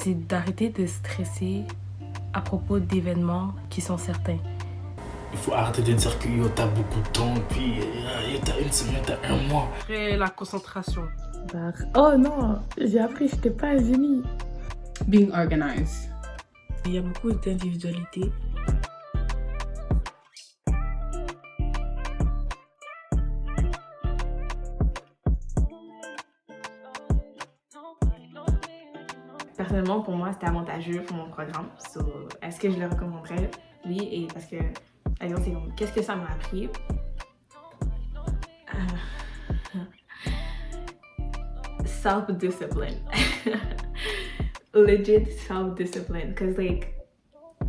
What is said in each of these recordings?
c'est d'arrêter de stresser à propos d'événements qui sont certains. Il faut arrêter de dire que yo, t'as beaucoup de temps, puis yo, t'as une semaine, t'as un mois. Après la concentration. Oh non, j'ai appris, j'étais pas un génie. Being organized. Il y a beaucoup d'individualité. Personnellement, pour moi, c'était avantageux pour mon programme. So, est-ce que je le recommanderais? Oui, et parce que, exemple, c'est comme, qu'est-ce que ça m'a appris? Self-discipline. Legit self-discipline. Cause like,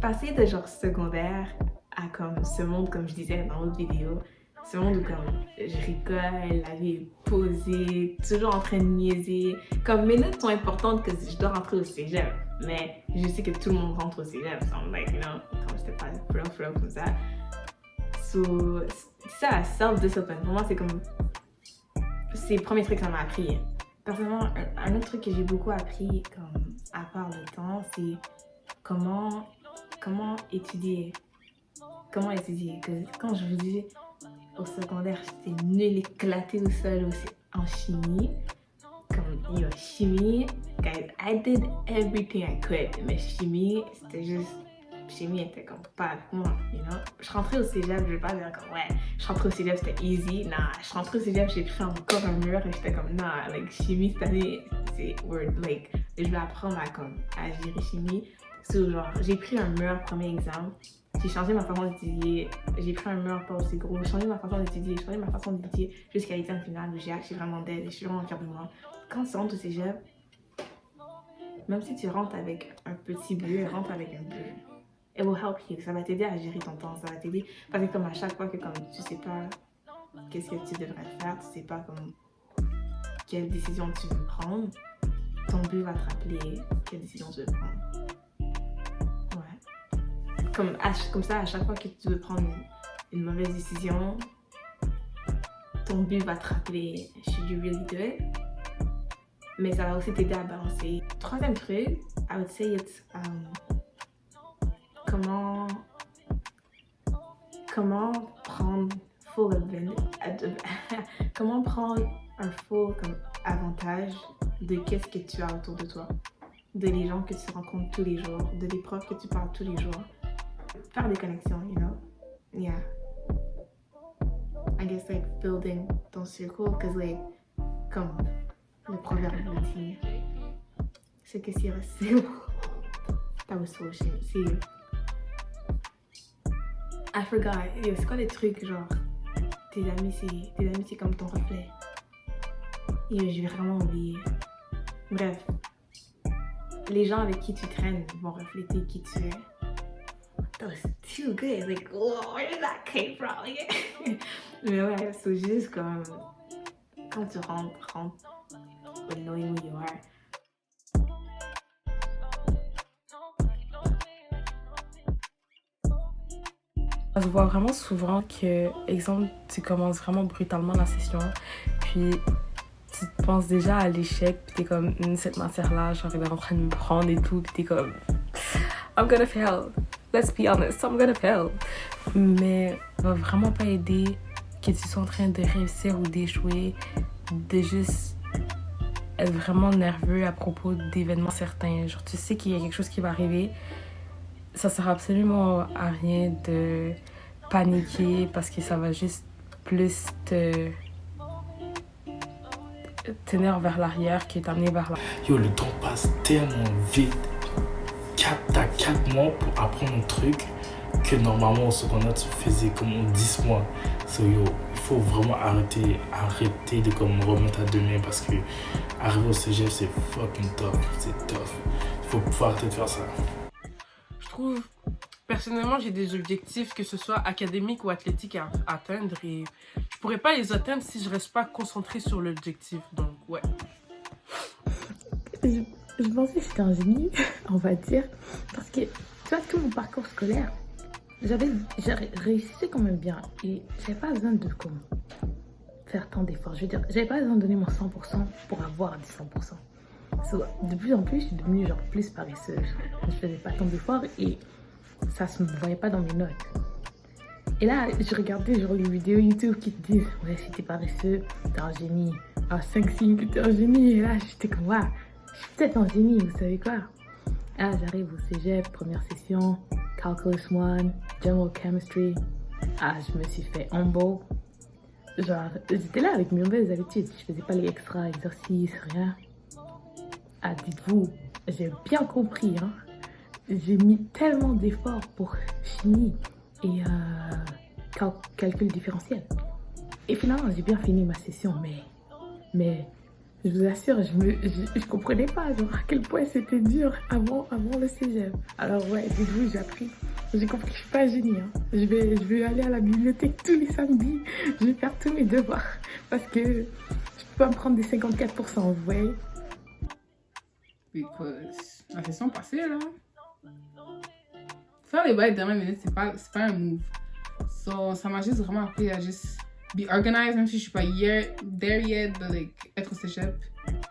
passer de genre secondaire à comme ce monde, comme je disais dans l'autre vidéo, ce monde où comme je rigole, la vie est posée, toujours en train de niaiser. Comme mes notes sont importantes que je dois rentrer au cégep, mais je sais que tout le monde rentre au cégep. So I'm like, you know, comme j'étais pas pro comme ça. So, ça, la self-discipline, pour moi, c'est comme, c'est le premier truc que ça m'a appris. Personnellement, un autre truc que j'ai beaucoup appris, comme, à part le temps, c'est comment étudier. Comment étudier. Quand je vous dis, au secondaire, j'étais nulle, éclatée au sol aussi en chimie. Comme, yo, chimie, guys, I did everything I could. Mais chimie, c'était juste, chimie était comme pas avec moi, you know. Je rentrais au cégep, je vais pas dire comme, ouais, je rentrais au cégep, c'était easy. Nah, je rentrais au cégep, j'ai pris encore un mur et j'étais comme, nah, like, chimie cette année, c'est word, like, je vais apprendre à gérer chimie. So, genre, j'ai pris un mur, premier exemple. J'ai changé ma façon d'étudier, j'ai pris un mur pas aussi gros, j'ai changé ma façon d'étudier, jusqu'à l'examen final où j'ai actually vraiment d'aide et je suis vraiment fière de moi. Quand tu rentres au cégep, même si tu rentres avec un petit bleu, rentre avec un bleu. It will help you, ça va t'aider à gérer ton temps, ça va t'aider. Parce que comme à chaque fois que comme tu sais pas qu'est-ce que tu devrais faire, tu sais pas comme quelle décision tu veux prendre, ton but va te rappeler quelle décision tu veux prendre. Comme ça, à chaque fois que tu veux prendre une mauvaise décision, ton but va te rappeler should you really do it? Mais ça va aussi t'aider à balancer. Troisième truc, I would say it's comment prendre comment prendre un full comme avantage de qu'est-ce que tu as autour de toi, de les gens que tu rencontres tous les jours, de les profs que tu parles tous les jours. Faire des connexions, you know? Yeah. I guess like building ton circle, cause like, comme le proverbe le dit, c'est que si c'est that was so shit. See, I forgot. Yo, c'est quoi les trucs genre tes amis c'est comme ton reflet. Yo, je vais vraiment oublier. Bref, les gens avec qui tu traînes vont refléter qui tu es. That was too good. Like, whoa, where did that came from? Mais ouais, c'est juste comme quand tu rentres with knowing who you are. Je vois vraiment souvent que, exemple, tu commences vraiment brutalement la session, puis tu te penses déjà à l'échec, puis t'es comme, cette matière-là, genre, elle est en train de me prendre et tout, puis t'es comme, I'm gonna fail. Let's be honest, I'm gonna fail. Mais ça va vraiment pas aider que tu sois en train de réussir ou d'échouer, de juste être vraiment nerveux à propos d'événements certains. Genre, tu sais qu'il y a quelque chose qui va arriver. Ça sert absolument à rien de paniquer parce que ça va juste plus te tenir vers l'arrière que t'amener vers l'avant. Yo, le temps passe tellement vite. T'as 4 mois pour apprendre un truc que normalement au secondaire tu faisais comme 10 mois. So yo, il faut vraiment arrêter de comme remettre à demain parce que arriver au cégep c'est fucking tough, c'est tough. Il faut arrêter de faire ça. Je trouve, personnellement, j'ai des objectifs, que ce soit académiques ou athlétiques à atteindre et je pourrais pas les atteindre si je reste pas concentrée sur l'objectif. Donc, ouais. Je pensais que j'étais un génie, on va dire, parce que, tu vois, tout mon parcours scolaire, j'ai réussi quand même bien et j'avais pas besoin de faire tant d'efforts. Je veux dire, j'avais pas besoin de donner mon 100% pour avoir du 100%. So, de plus en plus, je suis devenue genre plus paresseuse. Je faisais pas tant d'efforts et ça se voyait pas dans mes notes. Et là, je regardais genre les vidéos YouTube qui te disent ouais, si t'es paresseux, t'es un génie. Ah, 5 signes que t'es un génie. Et là, j'étais comme ouais, je suis peut-être un génie, vous savez quoi? Là, j'arrive au cégep, première session, Calculus 1, General Chemistry. Ah, je me suis fait humble. Genre, j'étais là avec mes mauvaises habitudes. Je faisais pas les extra exercices, rien. Ah, dites-vous, j'ai bien compris, hein. J'ai mis tellement d'efforts pour chimie et calcul différentiel. Et finalement, j'ai bien fini ma session, mais je vous assure, je comprenais pas genre, à quel point c'était dur avant le cégep. Alors ouais, dites-vous, j'ai appris. J'ai compris que je suis pas un génie. Hein. Je vais aller à la bibliothèque tous les samedis. Je vais faire tous mes devoirs. Parce que je peux pas me prendre des 54%, vous voyez. Because la session passée, là, faire les bails de dernière minute, c'est pas un move. So, ça m'a juste vraiment appris à juste be organized, même si je suis pas there yet, but like, être au cégep,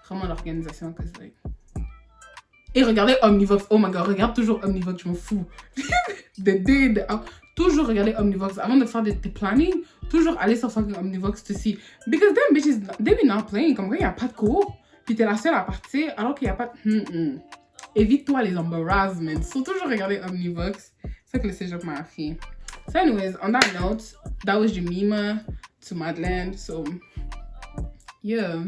vraiment l'organisation, cause like... Et regardez Omnivox, oh my god, regarde toujours Omnivox, je m'en fous. Toujours regarder Omnivox, avant de faire des planning, toujours aller sur fucking Omnivox to see. Because them bitches, they be not playing, comme quoi il n'y a pas de cours, puis t'es la seule à partir, alors qu'il n'y a pas de... Évite-toi les embarrassments, faut toujours regarder Omnivox, c'est ça que le cégep m'a appris. So anyways, on that note, that was Jemima to Madeleine, so yeah.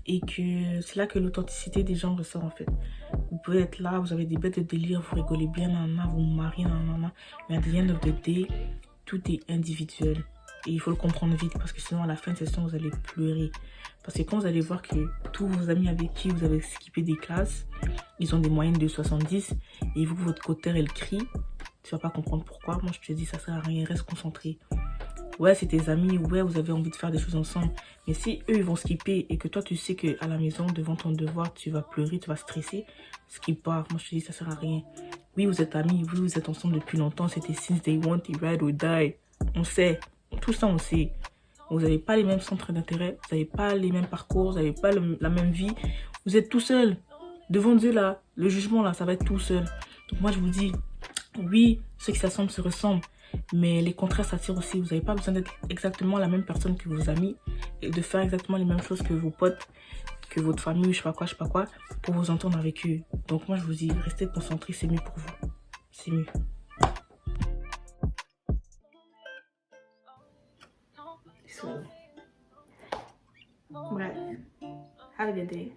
Et que c'est là que l'authenticité des gens ressort en fait. Vous pouvez être là, vous avez des bêtes de délire, vous rigolez bien, nanana, vous vous mariez, nanana, mais à the end of the day, tout est individuel. Et il faut le comprendre vite parce que sinon à la fin de session vous allez pleurer. Parce que quand vous allez voir que tous vos amis avec qui vous avez skippé des classes, ils ont des moyennes de 70 et vous, votre cotère elle crie, tu vas pas comprendre pourquoi. Moi je te dis ça sert à rien, reste concentré. Ouais, c'est tes amis, ouais, vous avez envie de faire des choses ensemble. Mais si eux, ils vont skipper et que toi, tu sais qu'à la maison, devant ton devoir, tu vas pleurer, tu vas stresser, skip pas. Moi, je te dis, ça sert à rien. Oui, vous êtes amis, oui, vous êtes ensemble depuis longtemps. C'était since day one, ride or die. On sait. Tout ça, on sait. Vous n'avez pas les mêmes centres d'intérêt, vous n'avez pas les mêmes parcours, vous n'avez pas la même vie. Vous êtes tout seul. Devant Dieu, là, le jugement, là, ça va être tout seul. Donc moi, je vous dis, oui, ceux qui s'assemblent se ressemblent. Mais les contraires s'attirent aussi. Vous n'avez pas besoin d'être exactement la même personne que vos amis et de faire exactement les mêmes choses que vos potes, que votre famille, je sais pas quoi, pour vous entendre avec eux. Donc moi, je vous dis, restez concentrés, c'est mieux pour vous. C'est mieux. Bref, have a good day.